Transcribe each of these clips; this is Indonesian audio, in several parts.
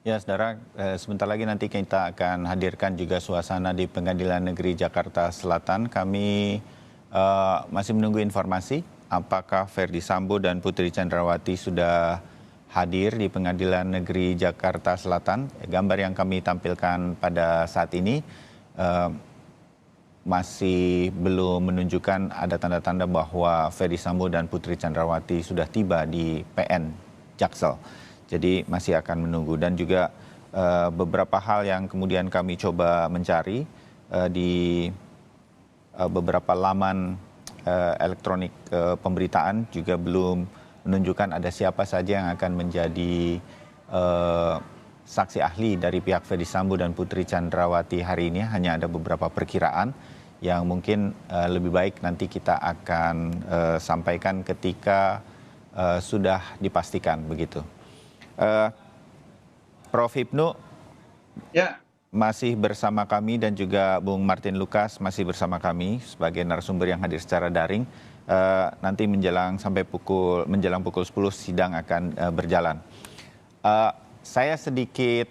Ya, saudara, sebentar lagi nanti kita akan hadirkan juga suasana di Pengadilan Negeri Jakarta Selatan. Kami masih menunggu informasi apakah Ferdy Sambo dan Putri Chandrawati sudah hadir di Pengadilan Negeri Jakarta Selatan. Gambar yang kami tampilkan pada saat ini masih belum menunjukkan ada tanda-tanda bahwa Ferdy Sambo dan Putri Chandrawati sudah tiba di PN Jaksel. Jadi masih akan menunggu dan juga beberapa hal yang kemudian kami coba mencari di beberapa laman elektronik pemberitaan juga belum menunjukkan ada siapa saja yang akan menjadi saksi ahli dari pihak Ferdy Sambo dan Putri Chandrawati hari ini. Hanya ada beberapa perkiraan yang mungkin lebih baik nanti kita akan sampaikan ketika sudah dipastikan begitu. Prof. Hipnu Ya, masih bersama kami dan juga Bung Martin Lukas masih bersama kami sebagai narasumber yang hadir secara daring. Nanti menjelang pukul 10 sidang akan berjalan. Saya sedikit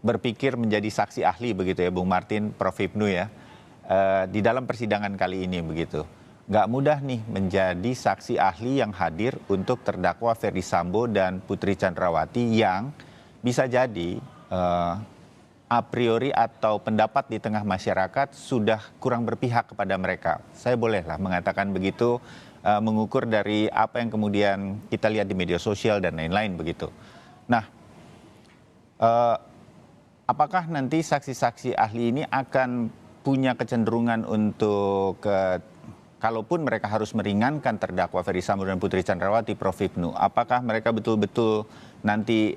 berpikir menjadi saksi ahli begitu ya Bung Martin, Prof. Hipnu ya, di dalam persidangan kali ini begitu. Nggak mudah nih menjadi saksi ahli yang hadir untuk terdakwa Ferdy Sambo dan Putri Chandrawati yang bisa jadi a priori atau pendapat di tengah masyarakat sudah kurang berpihak kepada mereka. Saya bolehlah mengatakan begitu, mengukur dari apa yang kemudian kita lihat di media sosial dan lain-lain begitu. Nah, apakah nanti saksi-saksi ahli ini akan punya kecenderungan untuk kalaupun mereka harus meringankan terdakwa Ferdy Sambo dan Putri Chandrawati, Prof. Hipnu, apakah mereka betul-betul nanti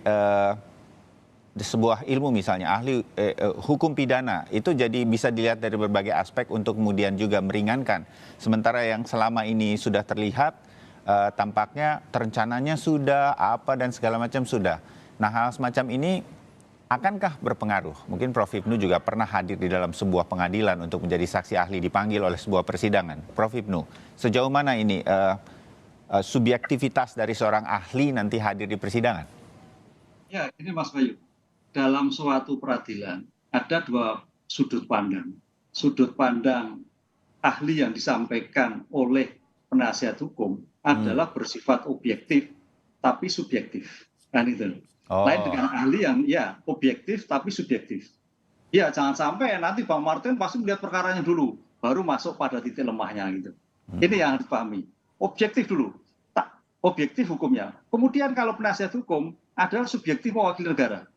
sebuah ilmu misalnya ahli hukum pidana itu jadi bisa dilihat dari berbagai aspek untuk kemudian juga meringankan. Sementara yang selama ini sudah terlihat tampaknya rencananya sudah apa dan segala macam sudah. Nah, hal semacam ini akankah berpengaruh? Mungkin Prof. Hipnu juga pernah hadir di dalam sebuah pengadilan untuk menjadi saksi ahli dipanggil oleh sebuah persidangan. Prof. Hipnu, sejauh mana ini subjektivitas dari seorang ahli nanti hadir di persidangan? ya, ini Mas Bayu. Dalam suatu peradilan ada dua sudut pandang. Sudut pandang ahli yang disampaikan oleh penasihat hukum adalah bersifat objektif tapi subjektif. Kan itu. Lain dengan ahli yang ya objektif tapi subjektif. Ya, jangan sampai nanti Bang Martin pasti melihat perkaranya dulu, baru masuk pada titik lemahnya gitu. Ini yang harus dipahami. Objektif dulu, tak objektif hukumnya. Kemudian kalau penasihat hukum adalah subjektif mewakili negara.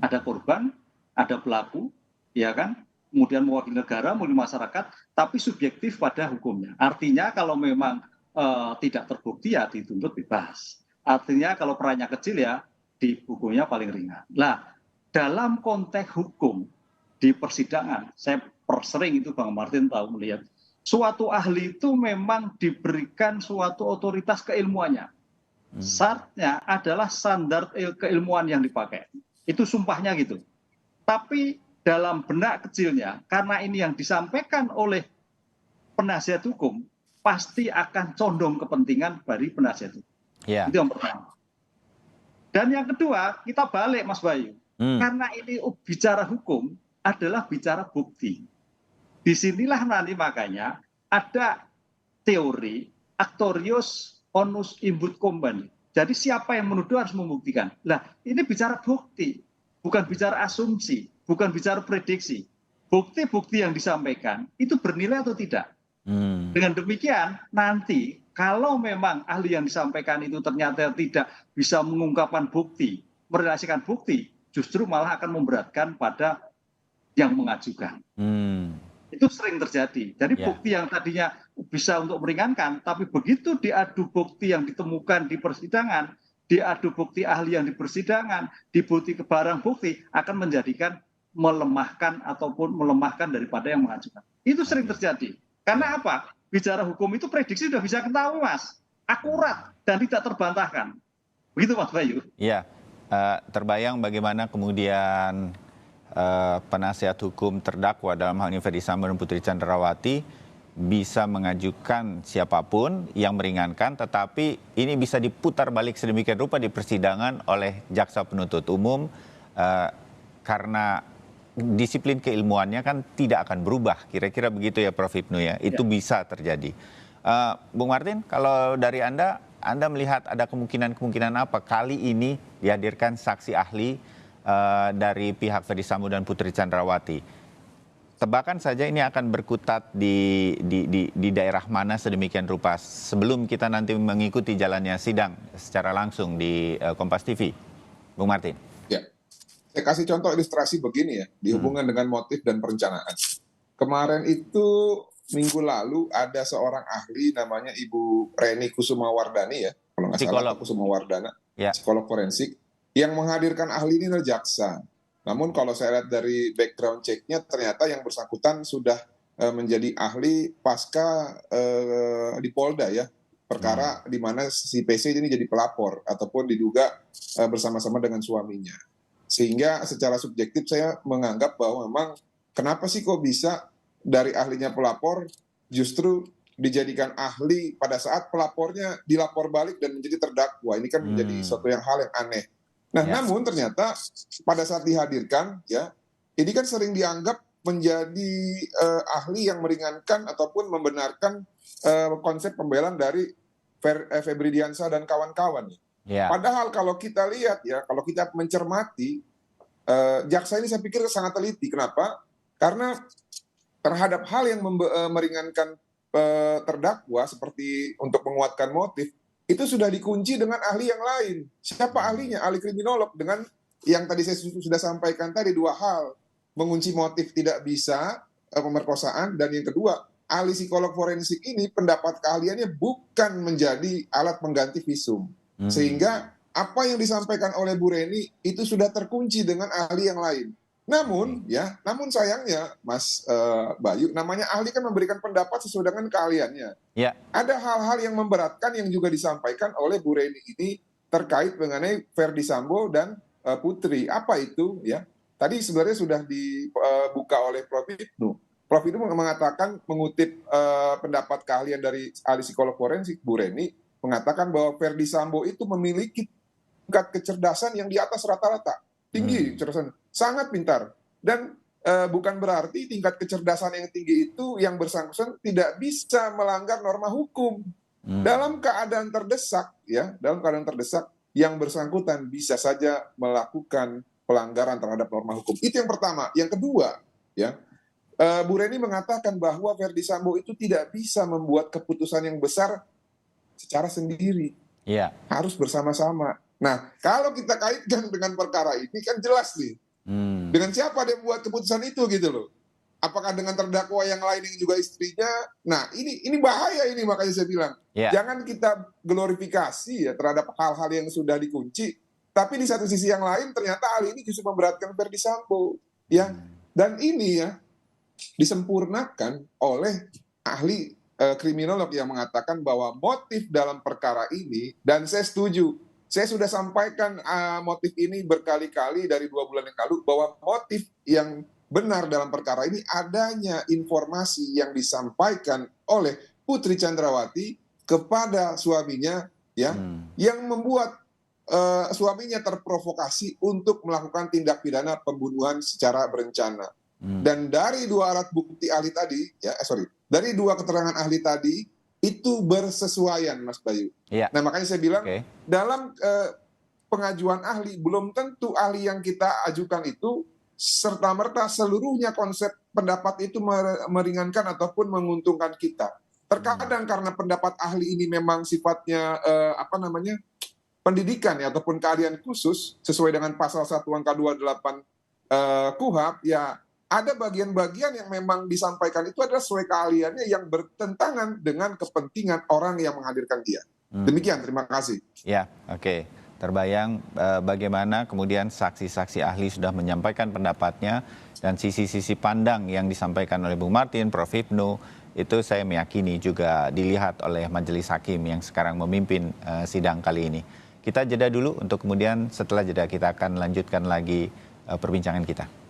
Ada korban, ada pelaku, ya kan? Kemudian mewakili negara, mewakili masyarakat, tapi subjektif pada hukumnya. Artinya kalau memang tidak terbukti ya dituntut bebas. Artinya kalau perannya kecil ya di hukumnya paling ringan. Nah, dalam konteks hukum di persidangan, saya sering itu Bang Martin tahu melihat, suatu ahli itu memang diberikan suatu otoritas keilmuannya. Syaratnya adalah standar keilmuan yang dipakai. Itu sumpahnya gitu. Tapi dalam benak kecilnya, karena ini yang disampaikan oleh penasihat hukum, pasti akan condong kepentingan dari penasihat hukum. Yeah. Itu yang pertama. Dan yang kedua, kita balik Mas Bayu. Karena ini bicara hukum adalah bicara bukti. Disinilah nanti makanya ada teori actorius onus imbut compani. Jadi siapa yang menuduh harus membuktikan. Nah, ini bicara bukti, bukan bicara asumsi, bukan bicara prediksi. Bukti-bukti yang disampaikan itu bernilai atau tidak. Dengan demikian, nanti kalau memang ahli yang disampaikan itu ternyata tidak bisa mengungkapkan bukti, merelasikan bukti, justru malah akan memberatkan pada yang mengajukan. Itu sering terjadi. Jadi bukti yang tadinya bisa untuk meringankan, tapi begitu diadu bukti yang ditemukan di persidangan, diadu bukti ahli yang di persidangan, dibukti ke barang bukti, akan menjadikan melemahkan ataupun melemahkan daripada yang mengajukan. Itu sering terjadi. Karena apa? Bicara hukum itu prediksi sudah bisa ketahui Mas. Akurat dan tidak terbantahkan. Begitu Mas Bayu. Iya, terbayang bagaimana kemudian penasihat hukum terdakwa dalam hal ini Ferdy Sambo dan Putri Chandrawati bisa mengajukan siapapun yang meringankan, tetapi ini bisa diputar balik sedemikian rupa di persidangan oleh jaksa penuntut umum karena disiplin keilmuannya kan tidak akan berubah. Kira-kira begitu ya Prof. Hipnu ya, itu bisa terjadi. Bung Martin, kalau dari Anda melihat ada kemungkinan apa kali ini dihadirkan saksi ahli dari pihak Ferdy Sambo dan Putri Chandrawati? Tebakan saja ini akan berkutat di daerah mana sedemikian rupa sebelum kita nanti mengikuti jalannya sidang secara langsung di Kompas TV. Bung Martin. Ya, saya kasih contoh ilustrasi begini ya, dihubungkan dengan motif dan perencanaan. Kemarin itu minggu lalu ada seorang ahli namanya Ibu Reni Kusumawardani ya, kalau nggak salah Kusumawardana, ya, psikolog forensik, yang menghadirkan ahli ini adalah jaksa. Namun kalau saya lihat dari background check-nya ternyata yang bersangkutan sudah menjadi ahli pasca di Polda ya, perkara di mana si PC ini jadi pelapor ataupun diduga bersama-sama dengan suaminya. Sehingga secara subjektif saya menganggap bahwa memang kenapa sih kok bisa dari ahlinya pelapor justru dijadikan ahli pada saat pelapornya dilapor balik dan menjadi terdakwa. Ini kan menjadi suatu hal yang aneh. Nah, namun ternyata pada saat dihadirkan, ya, ini kan sering dianggap menjadi ahli yang meringankan ataupun membenarkan konsep pembelaan dari Febri Diansah dan kawan-kawan. Yeah. Padahal kalau kita lihat ya, kalau kita mencermati, jaksa ini saya pikir sangat teliti. Kenapa? Karena terhadap hal yang meringankan terdakwa seperti untuk menguatkan motif, itu sudah dikunci dengan ahli yang lain. Siapa ahlinya? Ahli kriminolog. Dengan yang tadi saya sudah sampaikan tadi, dua hal. Mengunci motif tidak bisa, pemerkosaan, dan yang kedua, ahli psikolog forensik ini pendapat keahliannya bukan menjadi alat pengganti visum. Sehingga apa yang disampaikan oleh Bu Reni itu sudah terkunci dengan ahli yang lain. Namun sayangnya Mas Bayu, namanya ahli kan memberikan pendapat sesuai dengan keahliannya. Ya. Ada hal-hal yang memberatkan yang juga disampaikan oleh Bu Reni ini terkait mengenai Ferdy Sambo dan Putri. Apa itu? Ya, tadi sebenarnya sudah dibuka oleh Prof. Hipnu. Prof. Hipnu mengatakan, mengutip pendapat keahlian dari ahli psikolog forensik Bu Reni, mengatakan bahwa Ferdy Sambo itu memiliki tingkat kecerdasan yang di atas rata-rata. Tinggi kecerdasan, sangat pintar. Dan bukan berarti tingkat kecerdasan yang tinggi itu yang bersangkutan tidak bisa melanggar norma hukum. Dalam keadaan terdesak, ya, yang bersangkutan bisa saja melakukan pelanggaran terhadap norma hukum. Itu yang pertama. Yang kedua, ya, Bu Reni mengatakan bahwa Ferdy Sambo itu tidak bisa membuat keputusan yang besar secara sendiri. Yeah. Harus bersama-sama. Nah, kalau kita kaitkan dengan perkara ini kan jelas nih. Dengan siapa dia buat keputusan itu gitu loh. Apakah dengan terdakwa yang lain yang juga istrinya? Nah, ini bahaya ini, makanya saya bilang. Yeah. Jangan kita glorifikasi ya terhadap hal-hal yang sudah dikunci, tapi di satu sisi yang lain ternyata hal ini justru memberatkan Ferdy Sambo, ya. Dan ini ya disempurnakan oleh ahli kriminolog yang mengatakan bahwa motif dalam perkara ini, dan saya setuju. Saya sudah sampaikan motif ini berkali-kali dari 2 bulan yang lalu, bahwa motif yang benar dalam perkara ini adanya informasi yang disampaikan oleh Putri Chandrawati kepada suaminya, ya, yang membuat suaminya terprovokasi untuk melakukan tindak pidana pembunuhan secara berencana. Dan dari 2 alat bukti ahli tadi, dari 2 keterangan ahli tadi, itu bersesuaian, Mas Bayu. Ya. Nah, makanya saya bilang, dalam pengajuan ahli, belum tentu ahli yang kita ajukan itu serta-merta seluruhnya konsep pendapat itu meringankan ataupun menguntungkan kita. Terkadang karena pendapat ahli ini memang sifatnya pendidikan ya, ataupun keahlian khusus sesuai dengan pasal 1 angka 28 KUHP, ya ada bagian-bagian yang memang disampaikan itu adalah sesuai keahliannya yang bertentangan dengan kepentingan orang yang menghadirkan dia. Demikian, terima kasih. Ya, oke. Terbayang bagaimana kemudian saksi-saksi ahli sudah menyampaikan pendapatnya dan sisi-sisi pandang yang disampaikan oleh Bung Martin, Prof. Hipnu, itu saya meyakini juga dilihat oleh majelis hakim yang sekarang memimpin sidang kali ini. Kita jeda dulu untuk kemudian setelah jeda kita akan lanjutkan lagi perbincangan kita.